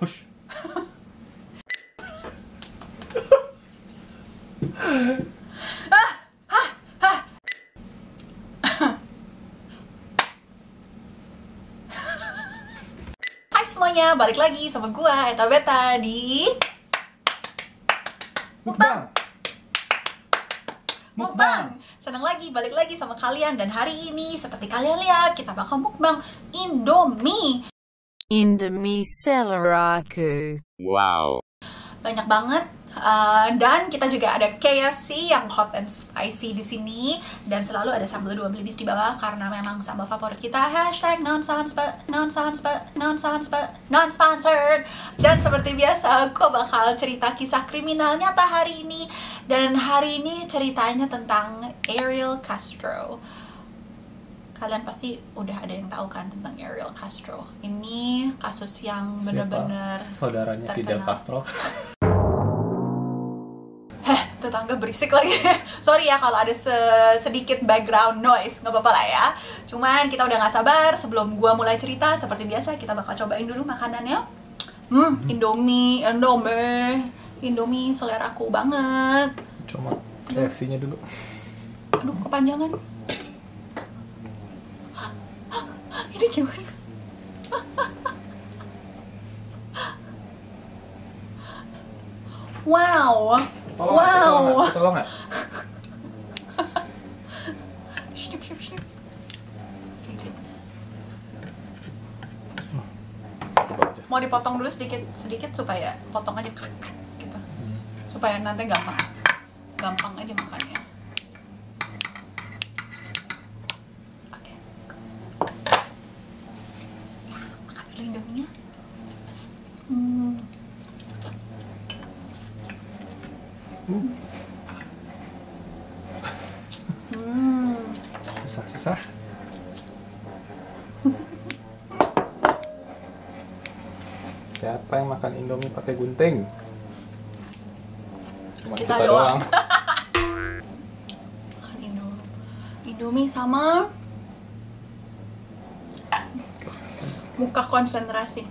Hush. Hai semuanya, balik lagi sama gua Eta Beta di Mukbang. Senang lagi balik lagi sama kalian, dan hari ini seperti kalian lihat kita bakal mukbang Indomie. Indomie Seleraku. Wow. Banyak banget. Dan kita juga ada KFC yang hot and spicy di sini, dan selalu ada sambal 2 belibis di bawah karena memang sambal favorit kita. Hashtag non-sponsored. Dan seperti biasa, aku bakal cerita kisah kriminal nyata hari ini. Dan hari ini ceritanya tentang Ariel Castro. Kalian pasti udah ada yang tahu kan tentang Ariel Castro. Ini kasus yang bener-bener saudaranya Fidel Castro. Tetangga berisik lagi. Sorry ya kalau ada sedikit background noise, nggak apa-apa lah ya. Cuman kita udah nggak sabar, sebelum gua mulai cerita seperti biasa kita bakal cobain dulu makanannya. Indomie seleraku banget. Cuma KFC-nya dulu. Aduh, kepanjangan. Ini gimana? Wow. Tolong nggak? Snip. Mau dipotong dulu sedikit supaya potong aja gitu. Supaya nanti gampang aja makannya. Oke. Makan dulu Indominya. Susah. Siapa yang makan Indomie pakai gunting? Cuma Kita doang. Makan Indomie sama muka konsentrasi.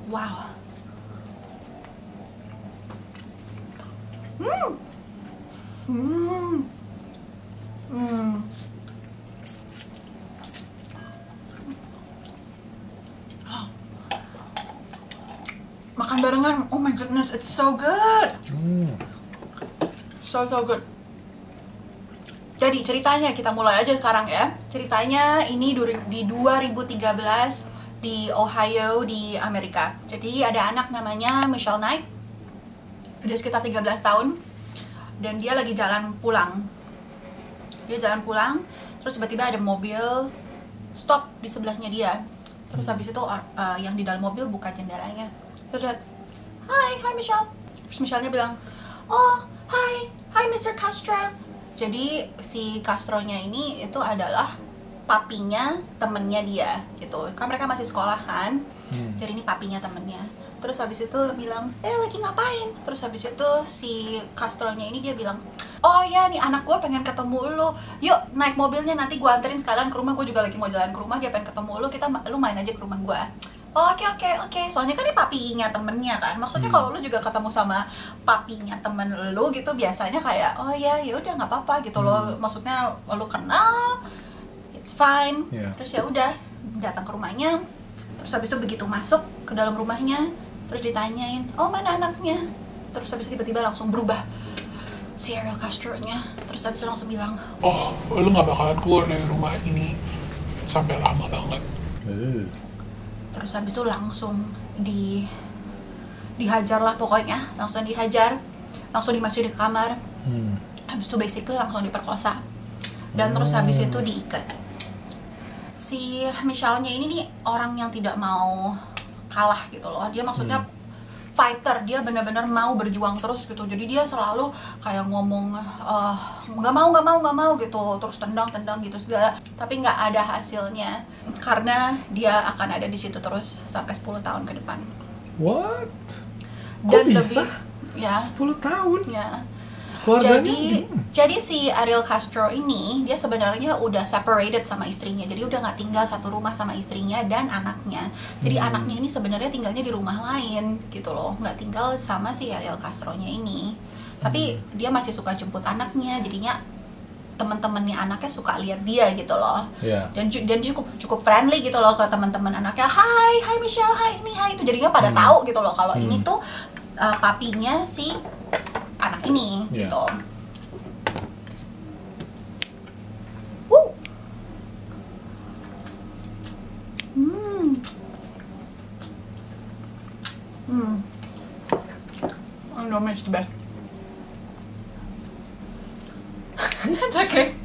Wow. Makan barengan, oh my goodness, it's so good. So good. Jadi ceritanya kita mulai aja sekarang ya. Ceritanya ini di 2013 di Ohio di Amerika. Jadi ada anak namanya Michelle Knight. Dia sekitar 13 tahun dan dia lagi jalan pulang. Terus tiba-tiba ada mobil stop di sebelahnya dia. Terus habis itu yang di dalam mobil buka jendelanya. Terus dia, Hi Michelle. Terus Michelle-nya bilang, oh hi Mr. Castro. Jadi si Castro-nya ini itu adalah papinya temennya dia gitu. Kan mereka masih sekolah kan. Jadi ini papinya temennya. Terus habis itu bilang, lagi ngapain? Terus habis itu si Castro-nya ini dia bilang, oh ya nih anak gue pengen ketemu lu. Yuk naik mobilnya, nanti gue anterin sekalian ke rumah. Gue juga lagi mau jalan ke rumah, dia pengen ketemu lu. Lu main aja ke rumah gue. Oh, oke. Soalnya kan ini papinya temennya kan. Maksudnya kalau lu juga ketemu sama papinya temen lu gitu, biasanya kayak oh ya udah nggak apa-apa gitu loh. Maksudnya lu kenal, it's fine. Terus ya udah datang ke rumahnya. Terus habis itu begitu masuk ke dalam rumahnya, terus ditanyain, oh mana anaknya? Terus habis itu tiba-tiba langsung berubah si Ariel Castro-nya. Terus habis itu langsung bilang, oh lu nggak bakalan keluar dari rumah ini sampai lama banget. Terus habis itu langsung dihajar lah pokoknya, langsung dihajar, langsung dimasukin ke kamar. Habis itu basically langsung diperkosa. Dan terus habis itu diikat. Si Michelle-nya ini nih orang yang tidak mau kalah gitu loh. Dia maksudnya fighter, dia benar-benar mau berjuang terus gitu. Jadi dia selalu kayak ngomong nggak mau gitu, terus tendang gitu segala. Tapi nggak ada hasilnya karena dia akan ada di situ terus sampai 10 tahun ke depan. What? Dan bisa? lebih ya 10 tahun? ya. Keluarganya Jadi si Ariel Castro ini dia sebenarnya udah separated sama istrinya. Jadi udah nggak tinggal satu rumah sama istrinya dan anaknya. Jadi anaknya ini sebenarnya tinggalnya di rumah lain gitu loh, nggak tinggal sama si Ariel Castronya ini. Tapi dia masih suka jemput anaknya, jadinya teman-temannya anaknya suka lihat dia gitu loh. Iya. Dan cukup friendly gitu loh ke teman-teman anaknya. Hai Michelle, hai ini, hai itu. Jadinya pada tahu gitu loh kalau ini tuh papinya si anak ini gitu. Indomie is the best. It's okay.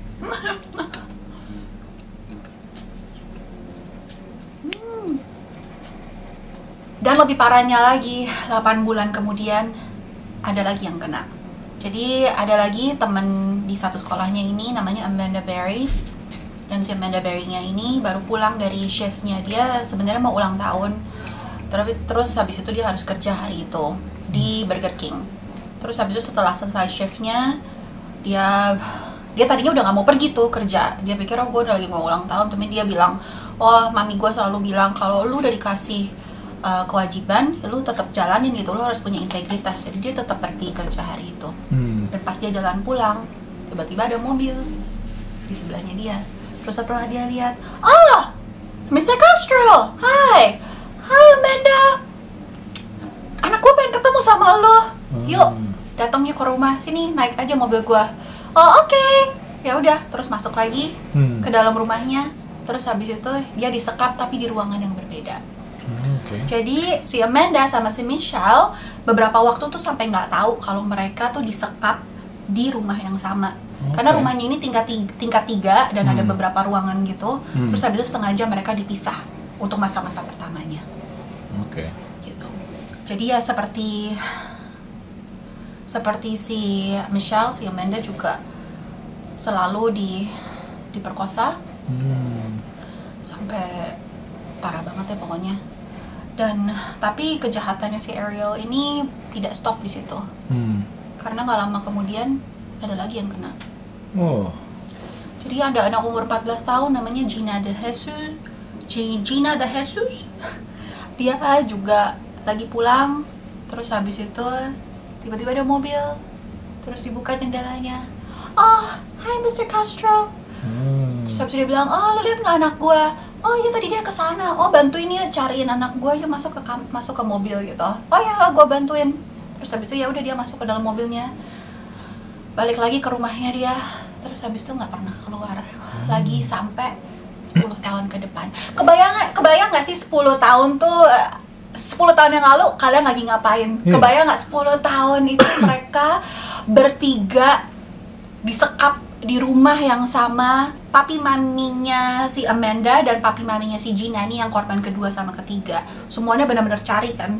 Dan lebih parahnya lagi, 8 bulan kemudian ada lagi yang kena. Jadi ada lagi temen di satu sekolahnya ini namanya Amanda Berry. Dan si Amanda Berry-nya ini baru pulang dari shiftnya, dia sebenarnya mau ulang tahun. Terus habis itu dia harus kerja hari itu di Burger King. Terus habis itu setelah selesai shiftnya, dia tadinya udah nggak mau pergi tuh kerja. Dia pikir, oh gue udah lagi mau ulang tahun. Tapi dia bilang, oh mami gue selalu bilang kalau lu udah dikasih kewajiban, lu tetap jalanin gitu, lu harus punya integritas. Jadi dia tetap pergi kerja hari itu. Dan pas dia jalan pulang, tiba-tiba ada mobil di sebelahnya dia. Terus setelah dia lihat, oh Mr. Castro, hai Amanda, anak gue pengen ketemu sama lo, yuk datang yuk ke rumah, sini naik aja mobil gue. Oh oke. Ya udah, terus masuk lagi ke dalam rumahnya. Terus habis itu dia disekap tapi di ruangan yang berbeda. Jadi si Amanda sama si Michelle beberapa waktu tuh sampai nggak tahu kalau mereka tuh disekap di rumah yang sama. Karena rumahnya ini tingkat 3 dan ada beberapa ruangan gitu. Terus habis itu sengaja mereka dipisah untuk masa-masa pertamanya. Gitu. Jadi ya seperti si Michelle, si Amanda juga selalu diperkosa sampai parah banget ya pokoknya. Dan tapi kejahatannya si Ariel ini tidak stop di situ. Karena nggak lama kemudian ada lagi yang kena. Jadi ada anak umur 14 tahun namanya Gina De Jesus. Dia juga lagi pulang, terus habis itu tiba-tiba ada mobil, terus dibuka jendelanya. Oh, hi Mr. Castro. Terus habis itu dia bilang, oh lu lihat nggak anak gue? Oh iya tadi dia kesana. Oh bantuin ya cariin anak gue ya, masuk ke mobil gitu. Oh ya gue bantuin. Terus habis itu ya udah dia masuk ke dalam mobilnya, balik lagi ke rumahnya dia. Terus habis itu nggak pernah keluar lagi sampai 10 tahun ke depan. Kebayang nggak sih 10 tahun tuh 10 tahun yang lalu kalian lagi ngapain? Kebayang nggak 10 tahun itu mereka bertiga disekap di rumah yang sama, papi maminya si Amanda dan papi maminya si Gina nih yang korban kedua sama ketiga. Semuanya benar-benar cari kan.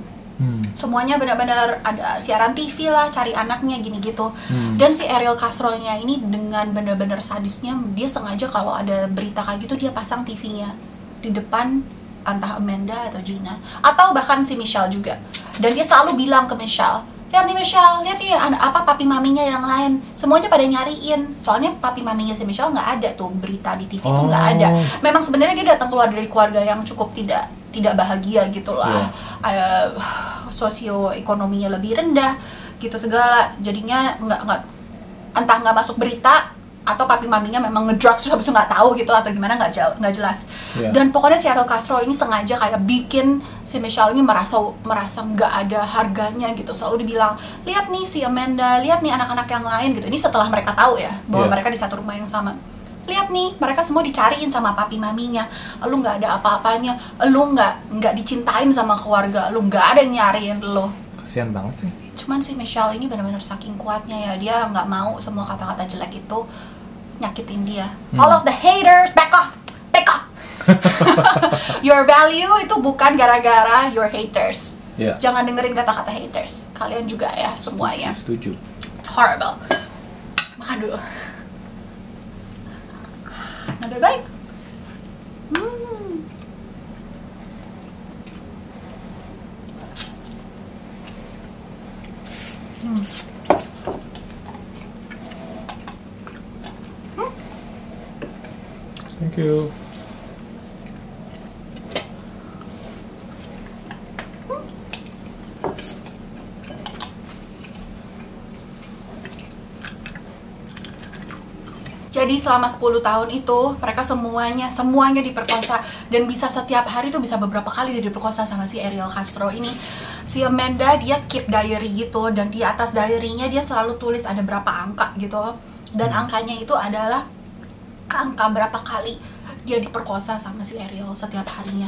Semuanya benar-benar ada siaran TV lah, cari anaknya gini gitu. Dan si Ariel Castro-nya ini dengan benar-benar sadisnya, dia sengaja kalau ada berita kayak gitu dia pasang TV-nya di depan entah Amanda atau Gina atau bahkan si Michelle juga. Dan dia selalu bilang ke Michelle, lihat nih Michelle, lihat nih apa papi maminya yang lain, semuanya pada nyariin. Soalnya papi maminya si Michelle nggak ada tuh, berita di TV itu nggak ada. Memang sebenarnya dia datang keluar dari keluarga yang cukup tidak bahagia gitu lah. Sosioekonominya lebih rendah gitu segala. Jadinya entah nggak masuk berita atau papi maminya memang ngedrugs terus habis itu nggak tahu gitu atau gimana, nggak jelas. Dan pokoknya si Ariel Castro ini sengaja kayak bikin si Michelle ini merasa nggak ada harganya gitu. Selalu dibilang, lihat nih si Amanda, lihat nih anak-anak yang lain gitu. Ini setelah mereka tahu ya bahwa mereka di satu rumah yang sama. Lihat nih, mereka semua dicariin sama papi maminya. Lu nggak ada apa-apanya, lu nggak dicintain sama keluarga, lu nggak ada yang nyariin lu. Kasian banget sih. Cuman si Michelle ini benar-benar saking kuatnya ya, dia nggak mau semua kata-kata jelek itu nyakitin dia. All of the haters, back off. Your value itu bukan gara-gara your haters. Jangan dengerin kata-kata haters. Kalian juga ya semuanya. Setuju. It's horrible. Makan dulu. Another bite. you. Jadi selama 10 tahun itu mereka semuanya diperkosa, dan bisa setiap hari tuh bisa beberapa kali dia diperkosa sama si Ariel Castro ini. Si Amanda dia keep diary gitu, dan di atas diary-nya dia selalu tulis ada berapa angka gitu, dan angkanya itu adalah angka berapa kali dia diperkosa sama si Ariel setiap harinya.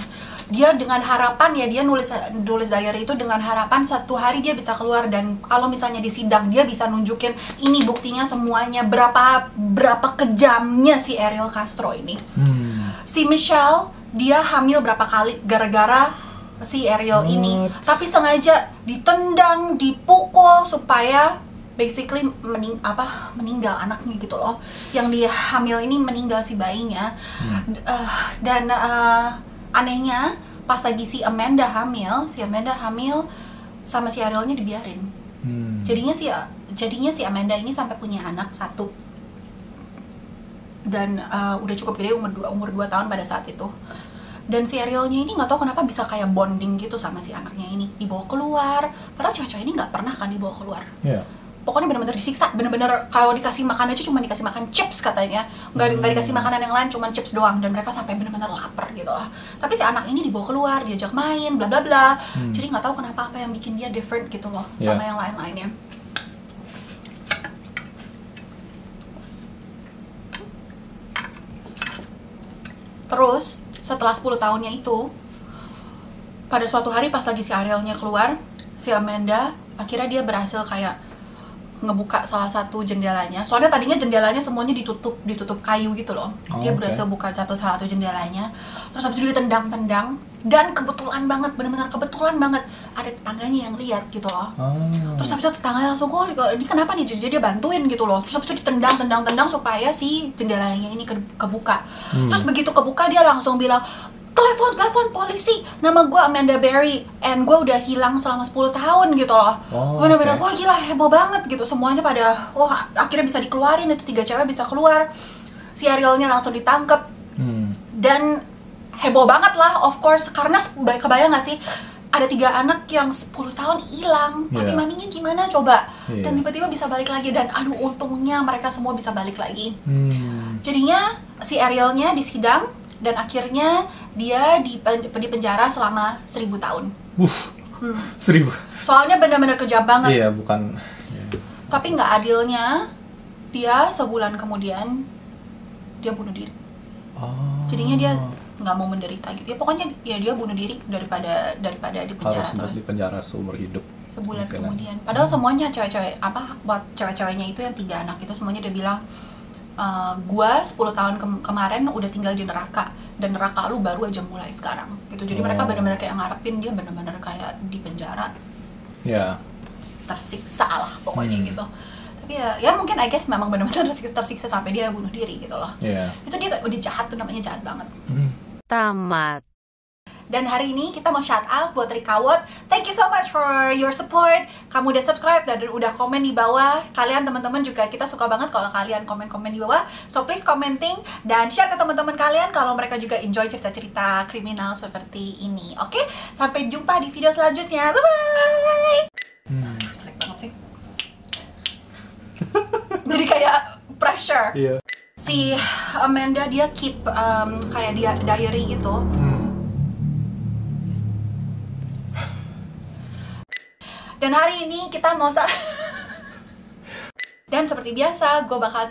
Dia dengan harapan ya, dia nulis diary itu dengan harapan satu hari dia bisa keluar, dan kalau misalnya di sidang dia bisa nunjukin ini buktinya semuanya, berapa kejamnya si Ariel Castro ini. Si Michelle dia hamil berapa kali gara-gara si Ariel ini, tapi sengaja ditendang, dipukul supaya basically meninggal anaknya gitu loh. Yang dia hamil ini meninggal si bayinya. Dan anehnya pas lagi si Amanda hamil sama si Arielnya dibiarin. Jadinya si Amanda ini sampai punya anak satu, dan udah cukup gede, umur 2 tahun pada saat itu. Dan si Arielnya ini nggak tahu kenapa bisa kayak bonding gitu sama si anaknya ini, dibawa keluar. Padahal cewek-cewek ini nggak pernah kan dibawa keluar. Pokoknya benar-benar disiksa, benar-benar kalau dikasih makan aja cuma dikasih makan chips katanya, nggak dikasih makanan yang lain, cuma chips doang, dan mereka sampai benar-benar lapar gitu lah. Tapi si anak ini dibawa keluar, diajak main, bla bla bla. Jadi nggak tahu kenapa apa yang bikin dia different gitu loh sama yang lain-lainnya. Terus setelah 10 tahunnya itu, pada suatu hari pas lagi si Arielnya keluar, si Amanda akhirnya dia berhasil kayak ngebuka salah satu jendelanya. Soalnya tadinya jendelanya semuanya ditutup kayu gitu loh. Dia berhasil buka salah satu jendelanya. Terus habis itu dia tendang, dan kebetulan banget, benar-benar kebetulan banget ada tetangganya yang lihat gitu loh. Terus habis itu tetangganya langsung, oh ini kenapa nih? Jadi dia bantuin gitu loh. Terus habis itu ditendang supaya si jendelanya ini kebuka. Terus begitu kebuka dia langsung bilang, telepon polisi, nama gue Amanda Berry, and gue udah hilang selama 10 tahun gitu loh. Bener-bener wah gila, heboh banget gitu. Semuanya pada akhirnya bisa dikeluarin, itu 3 cewek bisa keluar. Si Arielnya langsung ditangkep. Dan heboh banget lah, of course, karena kebayang gak sih, ada 3 anak yang 10 tahun hilang, tapi maminya gimana coba? Dan tiba-tiba bisa balik lagi, dan aduh untungnya mereka semua bisa balik lagi. Jadinya si Arielnya disidang, dan akhirnya dia di penjara selama 1000 tahun. 1000. Soalnya benar-benar kejam banget. Iya, bukan. Tapi nggak adilnya, dia sebulan kemudian dia bunuh diri. Jadinya dia nggak mau menderita gitu. Ya pokoknya ya dia bunuh diri daripada di penjara. Harus di penjara seumur hidup. Sebulan kemudian. Padahal semuanya cewek-cewek, buat cewek-ceweknya itu yang 3 anak itu semuanya dia bilang, gua 10 tahun kemarin udah tinggal di neraka, dan neraka lu baru aja mulai sekarang gitu. Jadi mereka benar-benar kayak ngarepin dia benar-benar kayak di penjara, tersiksa lah pokoknya gitu. Tapi ya mungkin I guess memang benar-benar tersiksa sampai dia bunuh diri gitu loh. Itu dia udah jahat tuh, namanya jahat banget. Tamat. Dan hari ini kita mau shout out buat Rikawot. Thank you so much for your support. Kamu udah subscribe dan udah komen di bawah. Kalian teman-teman juga, kita suka banget kalau kalian komen-komen di bawah. So please commenting dan share ke teman-teman kalian kalau mereka juga enjoy cerita-cerita kriminal seperti ini. Oke? Sampai jumpa di video selanjutnya. Bye bye. Jelek banget sih. Jadi kayak pressure. Si Amanda dia keep kayak dia diary gitu. Dan hari ini kita mau dan seperti biasa gue bakal